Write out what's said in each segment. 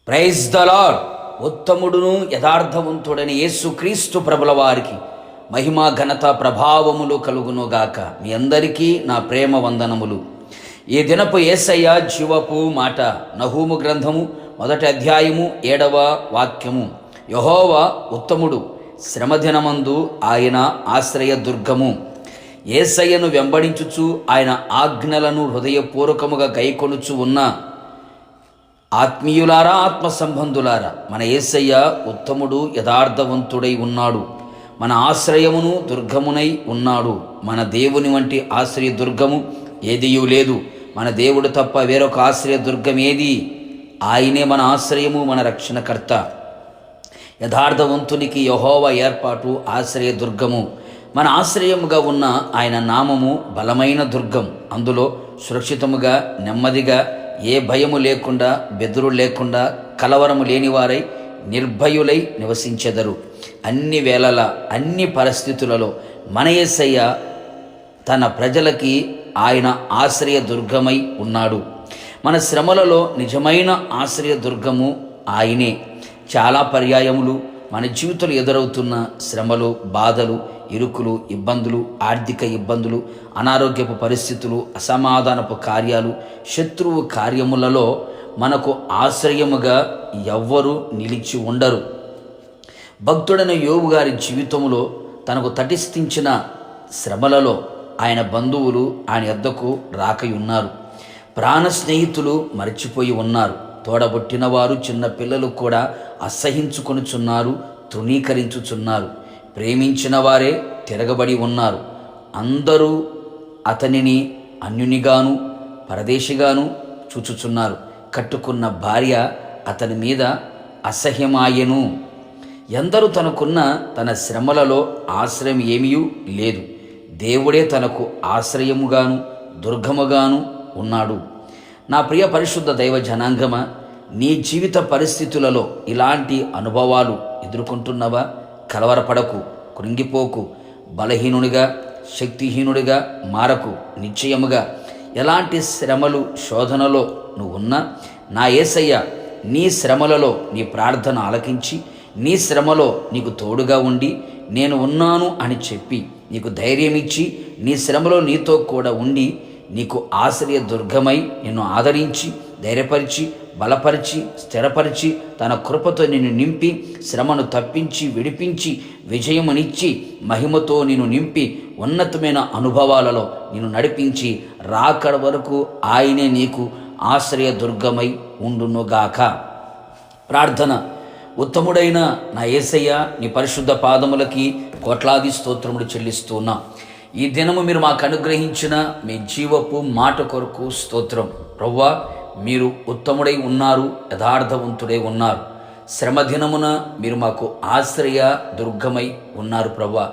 Praise the lord. ఉత్తముడును యథార్థవంతుడని యేసుక్రీస్తు ప్రభుల వారికి మహిమ ఘనత ప్రభావములు కలుగునుగాక. మీ అందరికీ నా ప్రేమ వందనములు. ఈ దినపు యేసయ్య జీవపు మాట నహూము గ్రంథము 1వ అధ్యాయము 7వ వాక్యము. యెహోవా ఉత్తముడు, శ్రమదినమందు ఆయన ఆశ్రయ దుర్గము. యేసయ్యను వెంబడించుచు ఆయన ఆజ్ఞలను హృదయపూర్వకముగా గైకొనుచు ఉన్న ఆత్మీయులారా, ఆత్మ సంబంధులారా, మన యేసయ్య ఉత్తముడు, యథార్థవంతుడై ఉన్నాడు. మన ఆశ్రయమును దుర్గమునై ఉన్నాడు. మన దేవుని వంటి ఆశ్రయ దుర్గము ఏదియూ లేదు. మన దేవుడు తప్ప వేరొక ఆశ్రయ దుర్గం ఏది? ఆయనే మన ఆశ్రయము, మన రక్షణకర్త. యథార్థవంతునికి యెహోవా ఏర్పాటు ఆశ్రయ దుర్గము. మన ఆశ్రయముగా ఉన్న ఆయన నామము బలమైన దుర్గం. అందులో సురక్షితముగా, నెమ్మదిగా, ఏ భయము లేకుండా, బెదురు లేకుండా, కలవరము లేనివారై నిర్భయులై నివసించెదరు. అన్ని వేళల, అన్ని పరిస్థితులలో మన యేసయ్య తన ప్రజలకి ఆయన ఆశ్రయ దుర్గమై ఉన్నాడు. మన శ్రమలలో నిజమైన ఆశ్రయ దుర్గము ఆయనే. చాలా పర్యాయములు మన జీవితంలో ఎదురవుతున్న శ్రమలు, బాధలు, ఇరుకులు, ఇబ్బందులు, ఆర్థిక ఇబ్బందులు, అనారోగ్యపు పరిస్థితులు, అసమాధానపు కార్యాలు, శత్రువు కార్యములలో మనకు ఆశ్రయముగా ఎవ్వరూ నిలిచి ఉండరు. భక్తుడైన యోబు గారి జీవితంలో తనకు తటిస్థించిన శ్రమలలో ఆయన బంధువులు ఆయన యొద్దకు రాకయున్నారు. ప్రాణ స్నేహితులు మరచిపోయి ఉన్నారు. తోడబుట్టిన వారు, చిన్న పిల్లలు కూడా అసహించుకొనుచున్నారు, తృణీకరించుచున్నారు. ప్రేమించిన వారే తిరగబడి ఉన్నారు. అందరూ అతనిని అన్యునిగాను, పరదేశిగాను చూచుచున్నారు. కట్టుకున్న భార్య అతని మీద అసహ్యమాయెను. ఎందరూ తనకున్న తన శ్రమలలో ఆశ్రయం ఏమీ లేదు. దేవుడే తనకు ఆశ్రయముగాను దుర్గముగాను ఉన్నాడు. నా ప్రియ పరిశుద్ధ దైవ జనాంగమ, నీ జీవిత పరిస్థితులలో ఇలాంటి అనుభవాలు ఎదుర్కొంటున్నవా? కలవరపడకు, కృంగిపోకు, బలహీనుడిగా, శక్తిహీనుడిగా మారకు. నిశ్చయముగా ఎలాంటి శ్రమలు, శోధనలో నువ్వు ఉన్నా, నా యేసయ్య నీ శ్రమలలో నీ ప్రార్థన ఆలకించి, నీ శ్రమలో నీకు తోడుగా ఉండి, నేను ఉన్నాను అని చెప్పి నీకు ధైర్యం ఇచ్చి, నీ శ్రమలో నీతో కూడా ఉండి, నీకు ఆశ్రయ దుర్గమై నిన్ను ఆదరించి, ధైర్యపరిచి, బలపరిచి, స్థిరపరిచి, తన కృపతో నిన్ను నింపి, శ్రమను తప్పించి, విడిపించి, విజయమునిచ్చి, మహిమతో నిన్ను నింపి, ఉన్నతమైన అనుభవాలలో నిన్ను నడిపించి, రాకడ వరకు ఆయనే నీకు ఆశ్రయ దుర్గమై ఉండునుగాక. ప్రార్థన. ఉత్తముడైన నా యేసయ్య, నీ పరిశుద్ధ పాదములకి కోట్లాది స్తోత్రములు చెల్లిస్తున్నా. ఈ దినము మీరు మాకు అనుగ్రహించిన మీ జీవపు మాట కొరకు స్తోత్రం. ప్రవ్వా, మీరు ఉత్తముడై ఉన్నారు, యథార్థవంతుడై ఉన్నారు. శ్రమ దినమున మీరు మాకు ఆశ్రయ దుర్గమై ఉన్నారు ప్రవ్వా.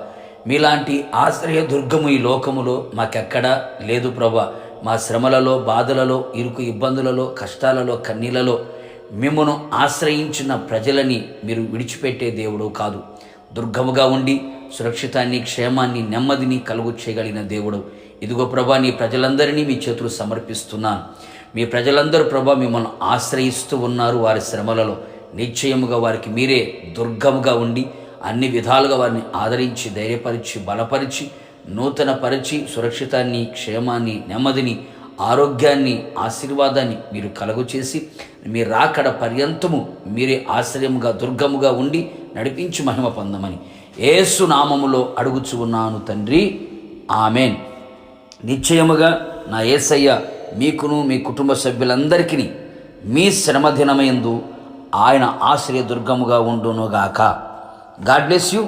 మీలాంటి ఆశ్రయ దుర్గము ఈ లోకములో మాకెక్కడా లేదు ప్రవ్వా. మా శ్రమలలో, బాధలలో, ఇరుకు ఇబ్బందులలో, కష్టాలలో, కన్నీళ్లలో మిమ్మను ఆశ్రయించిన ప్రజలని మీరు విడిచిపెట్టే దేవుడు కాదు. దుర్గముగా ఉండి సురక్షితాన్ని, క్షేమాన్ని, నెమ్మదిని కలుగు చేయగలిగిన దేవుడు. ఇదిగో ప్రభా, నీ ప్రజలందరినీ మీ చేతులు సమర్పిస్తున్నాను. మీ ప్రజలందరూ ప్రభా మిమ్మల్ని ఆశ్రయిస్తూ ఉన్నారు. వారి శ్రమలలో నిశ్చయముగా వారికి మీరే దుర్గముగా ఉండి అన్ని విధాలుగా వారిని ఆదరించి, ధైర్యపరిచి, బలపరిచి, నూతనపరిచి, సురక్షితాన్ని, క్షేమాన్ని, నెమ్మదిని, ఆరోగ్యాన్ని, ఆశీర్వాదాన్ని మీరు కలుగు చేసి, మీ రాకడ పర్యంతము మీరే ఆశ్రయముగా, దుర్గముగా ఉండి నడిపించి మహిమ పొందమని యేసు నామములో అడుగుచు ఉన్నాను తండ్రి, ఆమెన్. నిశ్చయముగా నా యేసయ్య మీకును మీ కుటుంబ సభ్యులందరికీ మీ శ్రమదినమందు ఆయన ఆశ్రయ దుర్గముగా ఉండునుగాక. God bless you.